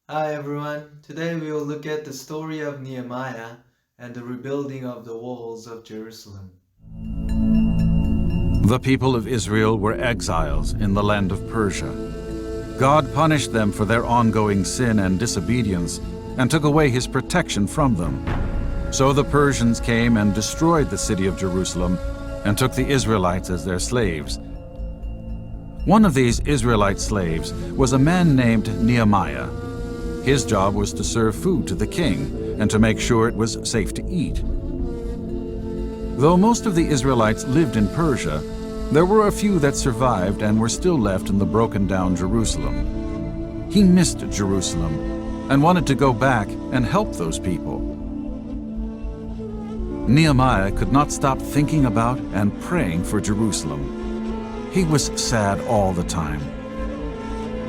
Hi everyone, today we will look at the story of Nehemiah and the rebuilding of the walls of Jerusalem. The people of Israel were exiles in the land of Persia. God punished them for their ongoing sin and disobedience and took away his protection from them. So the Persians came and destroyed the city of Jerusalem and took the Israelites as their slaves. One of these Israelite slaves was a man named Nehemiah. His job was to serve food to the king and to make sure it was safe to eat. Though most of the Israelites lived in Persia, there were a few that survived and were still left in the broken-down Jerusalem. He missed Jerusalem and wanted to go back and help those people. Nehemiah could not stop thinking about and praying for Jerusalem. He was sad all the time.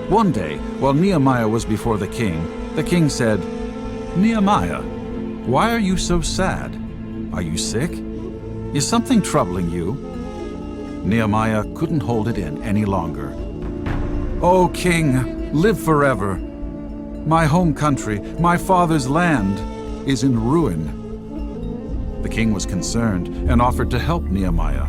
One day, while Nehemiah was before the king said, "Nehemiah, why are you so sad? Are you sick? Is something troubling you?" Nehemiah couldn't hold it in any longer. "O king, live forever. My home country, my father's land, is in ruin." The king was concerned and offered to help Nehemiah.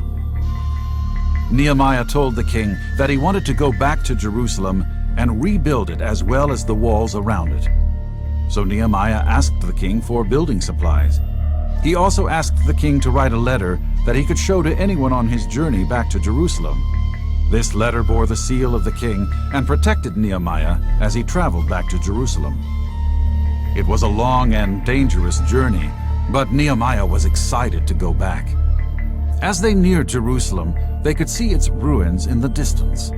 Nehemiah told the king that he wanted to go back to Jerusalem and rebuild it as well as the walls around it. So Nehemiah asked the king for building supplies. He also asked the king to write a letter that he could show to anyone on his journey back to Jerusalem. This letter bore the seal of the king and protected Nehemiah as he traveled back to Jerusalem. It was a long and dangerous journey, but Nehemiah was excited to go back. As they neared Jerusalem, they could see its ruins in the distance.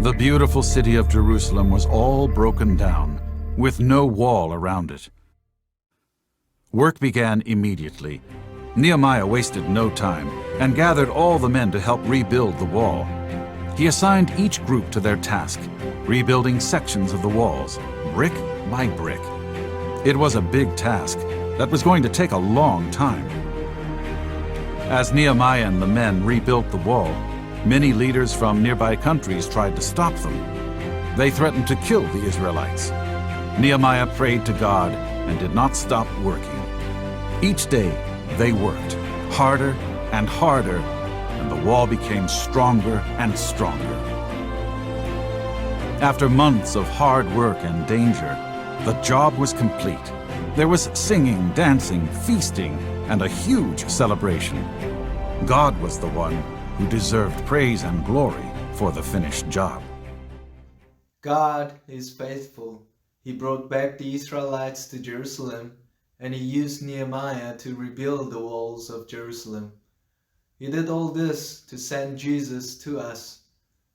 The beautiful city of Jerusalem was all broken down, with no wall around it. Work began immediately. Nehemiah wasted no time and gathered all the men to help rebuild the wall. He assigned each group to their task, rebuilding sections of the walls, brick by brick. It was a big task that was going to take a long time. As Nehemiah and the men rebuilt the wall, many leaders from nearby countries tried to stop them. They threatened to kill the Israelites. Nehemiah prayed to God and did not stop working. Each day, they worked harder and harder, and the wall became stronger and stronger. After months of hard work and danger, the job was complete. There was singing, dancing, feasting, and a huge celebration. God was the one who deserved praise and glory for the finished job. God is faithful. He brought back the Israelites to Jerusalem, and he used Nehemiah to rebuild the walls of Jerusalem. He did all this to send Jesus to us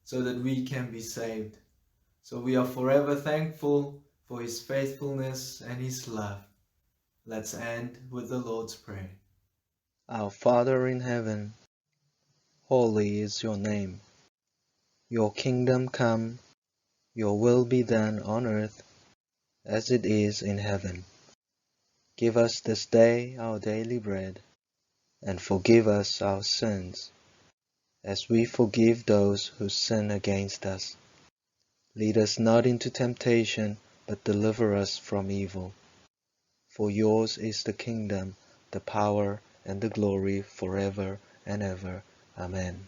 so that we can be saved. So we are forever thankful for his faithfulness and his love. Let's end with the Lord's Prayer. Our Father in heaven, holy is your name. Your kingdom come, your will be done on earth as it is in heaven. Give us this day our daily bread, and forgive us our sins, as we forgive those who sin against us. Lead us not into temptation, but deliver us from evil. For yours is the kingdom, the power, and the glory forever and ever. Amen.